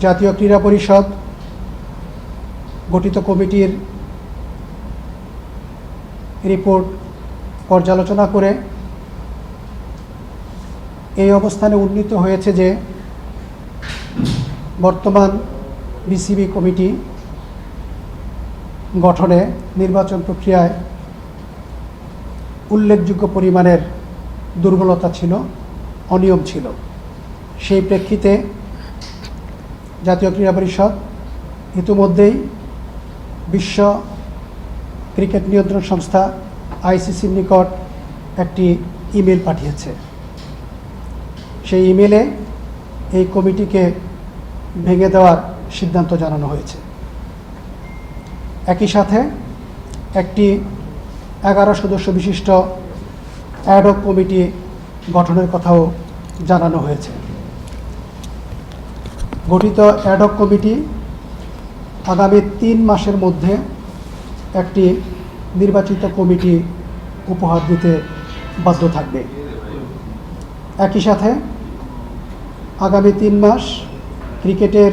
জাতীয় ক্রীড়া পরিষদ গঠিত কমিটির রিপোর্ট পর্যালোচনা করে এই অবস্থানে উন্নীত হয়েছে যে বর্তমান বিসিবি কমিটি গঠনে নির্বাচন প্রক্রিয়ায় উল্লেখযোগ্য পরিমাণের দুর্বলতা ছিল, অনিয়ম ছিল। সেই প্রেক্ষিতে জাতীয় ক্রীড়া পরিষদ ইতিমধ্যেই বিশ্ব ক্রিকেট নিয়ন্ত্রণ সংস্থা আইসিসির নিকট একটি ইমেল পাঠিয়েছে। সেই ইমেলে এই কমিটিকে ভেঙে দেওয়ার সিদ্ধান্ত জানানো হয়েছে। একই সাথে একটি 11 সদস্য বিশিষ্ট অ্যাডহক কমিটি গঠনের কথাও জানানো হয়েছে। গঠিত অ্যাডহক কমিটি আগামী 3 মাসের মধ্যে একটি নির্বাচিত কমিটি উপহার দিতে বাধ্য থাকবে। একই সাথে আগামী 3 মাস ক্রিকেটের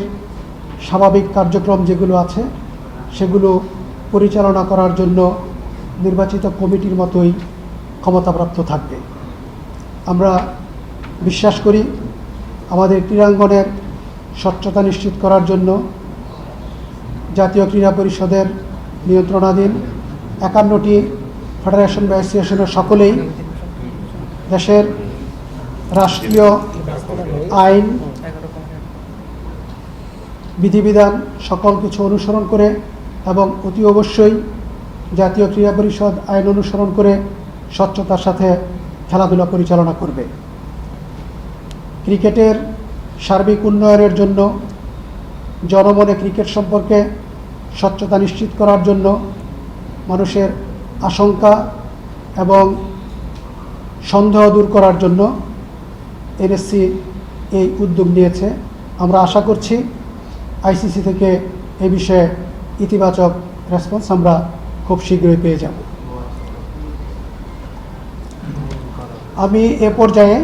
স্বাভাবিক কার্যক্রম যেগুলো আছে সেগুলো পরিচালনা করার জন্য নির্বাচিত কমিটির মতোই ক্ষমতাপ্রাপ্ত থাকবে। আমরা বিশ্বাস করি আমাদের ক্রীড়াঙ্গনের স্বচ্ছতা নিশ্চিত করার জন্য জাতীয় ক্রীড়া পরিষদের নিয়ন্ত্রণাধীন 51টি ফেডারেশন বা অ্যাসোসিয়েশনের সকলেই দেশের রাষ্ট্রীয় আইন বিধিবিধান সকল কিছু অনুসরণ করে এবং অতি অবশ্যই জাতীয় ক্রীড়া পরিষদ আইন অনুসরণ করে স্বচ্ছতার সাথে খেলাধুলা পরিচালনা করবে। ক্রিকেটের সার্বিক উন্নয়নের জন্য, জনমনে ক্রিকেট সম্পর্কে স্বচ্ছতা নিশ্চিত করার জন্য, মানুষের আশঙ্কা এবং সন্দেহ দূর করার জন্য এনএসসি এই উদ্যোগ নিয়েছে। আমরা আশা করছি আইসিসি থেকে এই বিষয়ে ইতিবাচক রেসপন্স আমরা খুব শীঘ্রই পেয়ে যাব। আমি এ পর্যায়ে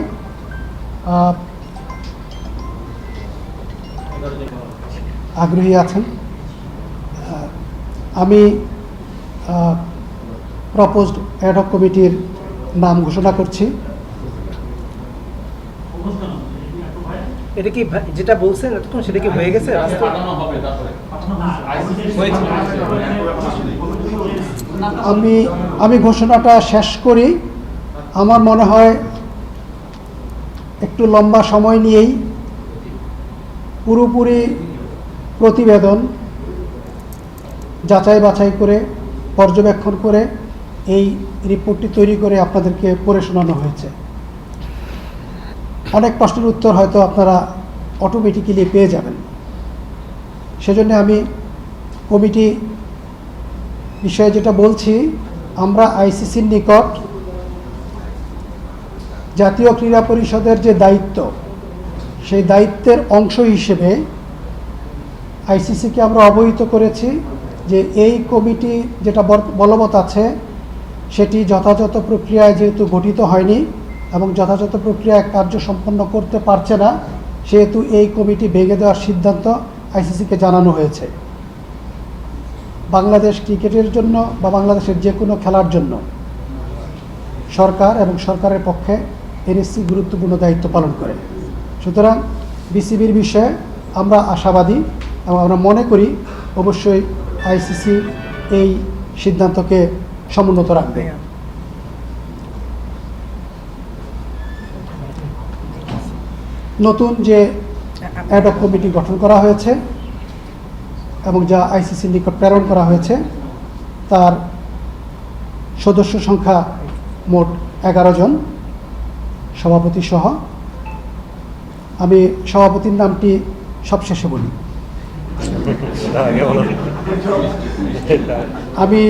আগ্রহী আছেন, আমি প্রপোজড অ্যাডহক কমিটির নাম ঘোষণা করছি। এটা কি যেটা বলছেন এতক্ষণ সেটা কি হয়ে গেছে? আমি ঘোষণাটা শেষ করি। আমার মনে হয় একটু লম্বা সময় নিয়েই পুরোপুরি প্রতিবেদন যাচাই বাছাই করে পর্যবেক্ষণ করে এই রিপোর্টটি তৈরি করে আপনাদেরকে পড়ে শোনানো হয়েছে। অনেক প্রশ্নের উত্তর হয়তো আপনারা অটোমেটিক্যালি পেয়ে যাবেন। সেজন্য আমি কমিটি বিষয়ে যেটা বলছি, আমরা আইসিসির নিকট জাতীয় ক্রীড়া পরিষদের যে দায়িত্ব, সেই দায়িত্বের অংশ হিসেবে আইসিসিকে আমরা অবহিত করেছি যে এই কমিটি যেটা বলবৎ আছে সেটি যথাযথ প্রক্রিয়ায় যেহেতু গঠিত হয়নি এবং যথাযথ প্রক্রিয়ায় কার্য সম্পন্ন করতে পারছে না, সেহেতু এই কমিটি ভেঙে দেওয়ার সিদ্ধান্ত আইসিসিকে জানানো হয়েছে। বাংলাদেশ ক্রিকেটের জন্য বা বাংলাদেশের যে কোনো খেলার জন্য সরকার এবং সরকারের পক্ষে এনএসসি গুরুত্বপূর্ণ দায়িত্ব পালন করে। সুতরাং বিসিবির বিষয়ে আমরা আশাবাদী এবং আমরা মনে করি অবশ্যই আইসিসি এই সিদ্ধান্তকে সমুন্নত রাখবে। নতুন যে অ্যাডহক কমিটি গঠন করা হয়েছে এবং যা আইসিসির নিকট প্রেরণ করা হয়েছে তার সদস্য সংখ্যা মোট 11 জন, সভাপতি সহ। আমি সভাপতির নামটি সবশেষে বলি। আমি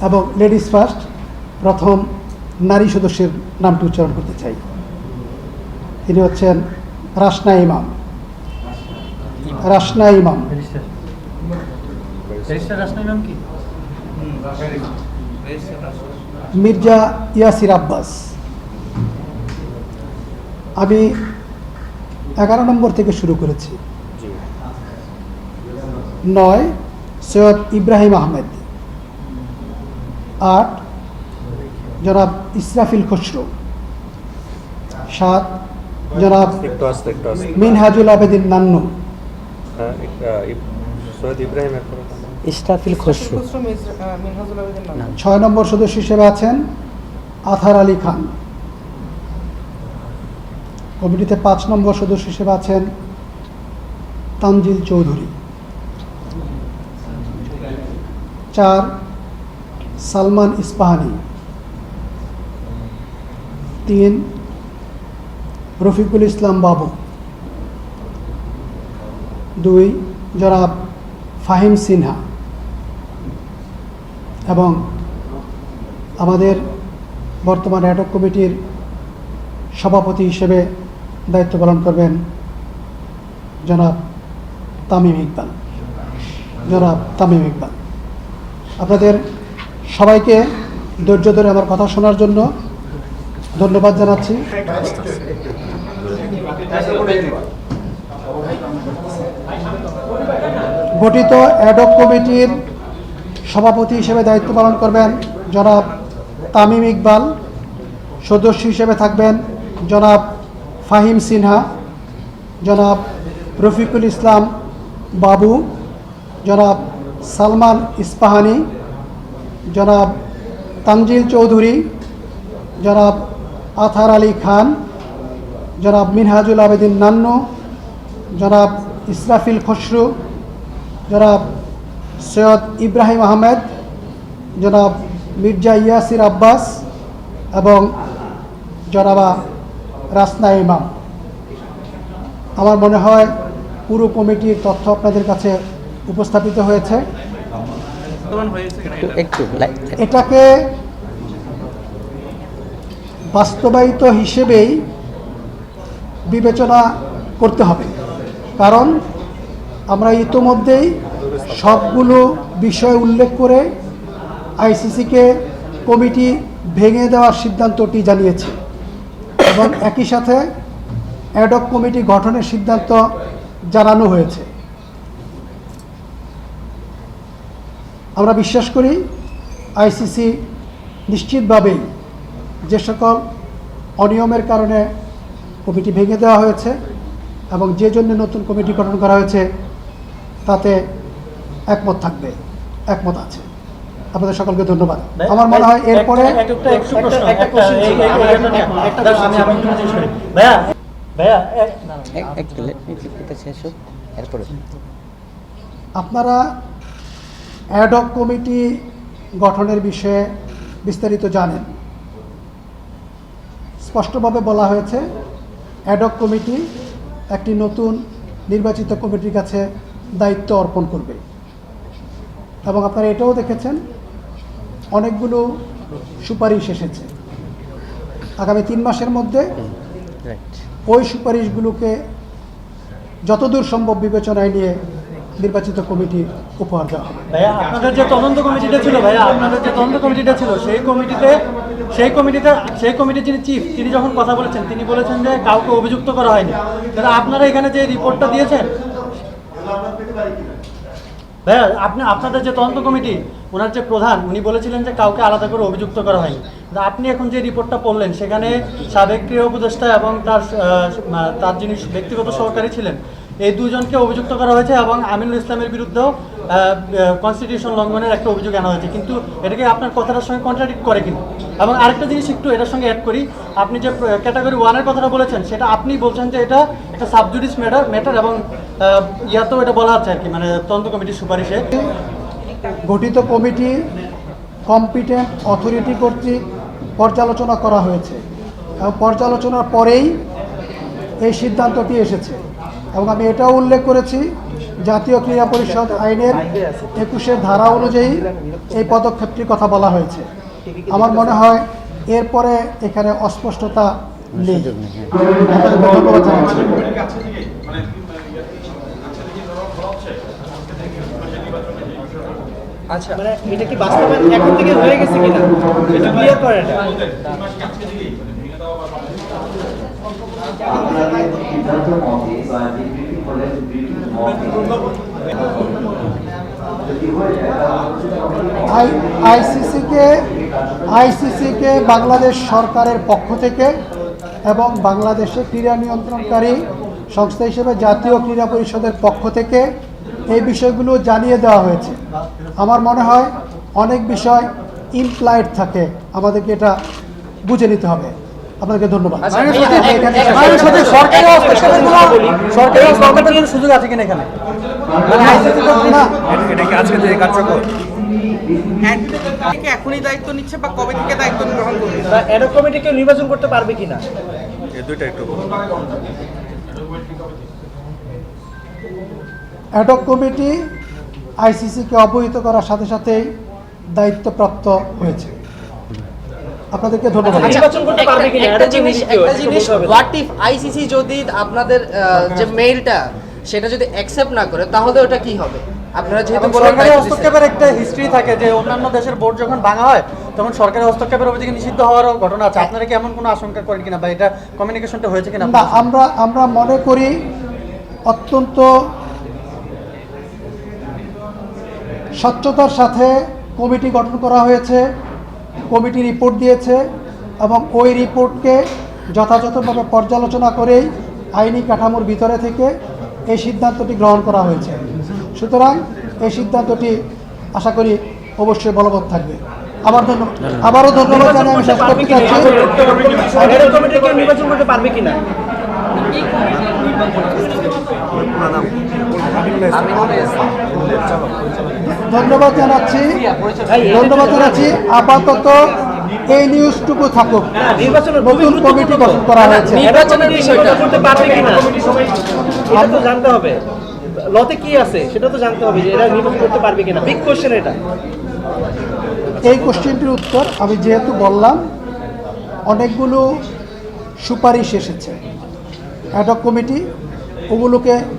এবং লেডিস ফার্স্ট প্রথম নারী সদস্যের নামটি উচ্চারণ করতে চাই। তিনি হচ্ছেন রাসনা ইমাম। রাসনা ইমাম মির্জা ইয়াসির আব্বাস। আমি 11 নম্বর থেকে শুরু করেছি। জি 9 সৈয়দ ইব্রাহিম আহমেদ, 8 জনাব ইসরাফিল খসরু, 7 জনাব একটু আসতে মিনহাজুল আবেদিন নান্নু, হ্যাঁ সৈয়দ ইব্রাহিম ইসরাফিল খসরু। 6 নম্বর সদস্য হিসেবে আছেন আথার আলী খান। কমিটিতে 5 নম্বর সদস্য হিসেবে আছেন তানজিল চৌধুরী। 4 সালমান ইস্পাহানি। 3 রফিকুল ইসলাম বাবু। 2 জনাব ফাহিম সিনহা। এবং আমাদের বর্তমান অ্যাডহক কমিটির সভাপতি হিসেবে দায়িত্ব পালন করবেন জনাব তামিম ইকবাল। আপনাদের সবাইকে ধৈর্য ধরে আমার কথা শোনার জন্য ধন্যবাদ জানাচ্ছি। গঠিত অ্যাডহক কমিটির সভাপতি হিসেবে দায়িত্ব পালন করবেন জনাব তামিম ইকবাল। সদস্য হিসেবে থাকবেন জনাব ফাহিম সিনহা, জনাব রফিকুল ইসলাম বাবু, জনাব সালমান ইস্পাহানি, জনাব তানজিল চৌধুরী, জনাব আথার আলী খান, জনাব মিনহাজুল আবেদিন নান্নু, জনাব ইসরাফিল খসরু, জনাব সৈয়দ ইব্রাহিম আহমেদ, জনাব মির্জা ইয়াসির আব্বাস এবং জনাবা রাসনা ইমাম। আমার মনে হয় পুরো কমিটির তথ্য আপনাদের কাছে উপস্থাপিত হয়েছে। এটাকে বাস্তবায়িত হিসেবেই বিবেচনা করতে হবে, কারণ আমরা ইতোমধ্যেই সবগুলো বিষয় উল্লেখ করে আইসিসিকে কমিটি ভেঙে দেওয়ার সিদ্ধান্তটি জানিয়েছে এবং একই সাথে অ্যাডহক কমিটি গঠনের সিদ্ধান্ত জানানো হয়েছে। আমরা বিশ্বাস করি আইসিসি নিশ্চিতভাবেই যে সকল অনিয়মের কারণে কমিটি ভেঙে দেওয়া হয়েছে এবং যে জন্য নতুন কমিটি গঠন করা হয়েছে তাতে একমত আছে। আপনাদের সকলকে ধন্যবাদ। আমার মনে হয় এরপরে আপনারা অ্যাডহক কমিটি গঠনের বিষয়ে বিস্তারিত জানেন। স্পষ্টভাবে বলা হয়েছে অ্যাডহক কমিটি একটি নতুন নির্বাচিত কমিটির কাছে দায়িত্ব অর্পণ করবে এবং আপনারা এটাও দেখেছেন অনেকগুলো সুপারিশ এসেছে। আগামী 3 মাসের মধ্যে ওই সুপারিশগুলোকে যতদূর সম্ভব বিবেচনায় নিয়ে নির্বাচিত কমিটি উপহার দেওয়া হবে। ভাইয়া আপনাদের যে তদন্ত কমিটিটা ছিল সেই কমিটির যিনি চিফ তিনি যখন কথা বলেছেন তিনি বলেছেন যে কাউকে অভিযুক্ত করা হয়নি। তাহলে আপনারা এখানে যে রিপোর্টটা দিয়েছেন ভাইয়া আপনাদের যে তদন্ত কমিটি ওনার যে প্রধান উনি বলেছিলেন যে কাউকে আলাদা করে অভিযুক্ত করা হয়নি। আপনি এখন যে রিপোর্টটা পড়লেন সেখানে সাবেক ক্রীড়া উপদেষ্টা এবং তার যিনি ব্যক্তিগত সহকারী ছিলেন এই দুজনকে অভিযুক্ত করা হয়েছে এবং আমিনুল ইসলামের বিরুদ্ধেও কনস্টিটিউশন লঙ্ঘনের একটা অভিযোগ আনা হয়েছে। কিন্তু এটাকে আপনার কথাটার সঙ্গে কন্ট্রাডিক্ট করে কিনা? এবং আরেকটা জিনিস একটু এটার সঙ্গে অ্যাড করি, আপনি যে ক্যাটাগরি 1-এর কথাটা বলেছেন সেটা আপনি বলছেন যে এটা একটা সাবজুডিস ম্যাটার এবং ইয়াতেও এটা বলা হচ্ছে আর কি, মানে তদন্ত কমিটির সুপারিশে গঠিত কমিটি কম্পিটেন্ট অথরিটি কর্তৃক পর্যালোচনা করা হয়েছে এবং পর্যালোচনার পরেই এই সিদ্ধান্তটি এসেছে এবং আমি এটাও উল্লেখ করেছি জাতীয় ক্রীড়া পরিষদ আইনের 21 ধারা অনুযায়ী এই পদক্ষেপটির কথা বলা হয়েছে। আমার মনে হয় এরপরে এখানে অস্পষ্টতা নেই। ধন্যবাদ জানাচ্ছি। আচ্ছা, মানে এটা কি বাস্তবায়ন এখন থেকে হয়ে গেছে কিনা এটা ক্লিয়ার করেন। সিদ্ধান্ত মতে বা বিবৃতি হলে বিবৃতি মতে যদি হয়ে যায় আইসিসিকে বাংলাদেশ সরকারের পক্ষ থেকে এবং বাংলাদেশের ক্রীড়া নিয়ন্ত্রণকারী সংস্থা হিসেবে জাতীয় ক্রীড়া পরিষদের পক্ষ থেকে এই বিষয়গুলো জানিয়ে দেওয়া হয়েছে। আমার মনে হয় অনেক বিষয় ইমপ্লাইড থাকে, আমাদেরকে এটা বুঝে নিতে হবে। আপনাকে ধন্যবাদ। সরকারি সুযোগ আছে কিনা এখানে? না, এটা কি আজকে থেকে কার্যকর? এখনই দায়িত্ব নিচ্ছে বা কবে থেকে দায়িত্ব গ্রহণ করবে? অ্যাডক কমিটিকে নির্বাচন করতে পারবে কিনা? এই দুইটা একটু অ্যাডক কমিটি আইসিসিকে অবহিত করার সাথে সাথেই দায়িত্বপ্রাপ্ত হয়েছে। আপনাদেরকে ধন্যবাদ। নির্বাচন করতে পারবে কিনা? একটা জিনিস হোয়াট ইফ আইসিসি যদি আপনাদের যে মেইলটা সেটা যদি অ্যাকসেপ্ট না করে তাহলে ওটা কি হবে? আপনারা যেহেতু বলেন সরকারি হস্তক্ষেপের একটা হিস্ট্রি থাকে যে অন্যান্য দেশের বোর্ড যখন ভাঙা হয় তখন সরকারি হস্তক্ষেপের অভিযোগে নিষিদ্ধ হওয়ারও ঘটনা আছে। আপনারা কি এমন কোনো আশঙ্কা করেন কিনা বা এটা কমিউনিকেশনটা হয়েছে কিনা? না, আমরা মনে করি অত্যন্ত স্বচ্ছতার সাথে কমিটি গঠন করা হয়েছে, কমিটি রিপোর্ট দিয়েছে এবং ওই রিপোর্টকে যথাযথভাবে পর্যালোচনা করেই আইনি কাঠামোর ভিতরে থেকে এই সিদ্ধান্তটি গ্রহণ করা হয়েছে। সুতরাং এই সিদ্ধান্তটি আশা করি অবশ্যই বলবৎ থাকবে। আবারও ধন্যবাদ জানাই আমি শেষ করতে চাচ্ছি। অ্যাডক কমিটিকে নির্বাচন করতে পারবে কিনা? ধন্যবাদ জানাচ্ছি। আপাতত এই নিউজটুকু থাকুক। নতুন কমিটি গঠন করা হয়েছে। নির্বাচনের বিষয়টা করতে পারবে কিনা এটা তো জানতে হবে। লতে কি আছে সেটা তো জানতে হবে যে এরা নির্বাচন করতে পারবে কিনা। বিগ কোশ্চেন এটা। এই কোশ্চেনটির উত্তর আমি যেহেতু বললাম, অনেকগুলো সুপারিশ এসেছে অ্যাডক কমিটি, ওগুলোকে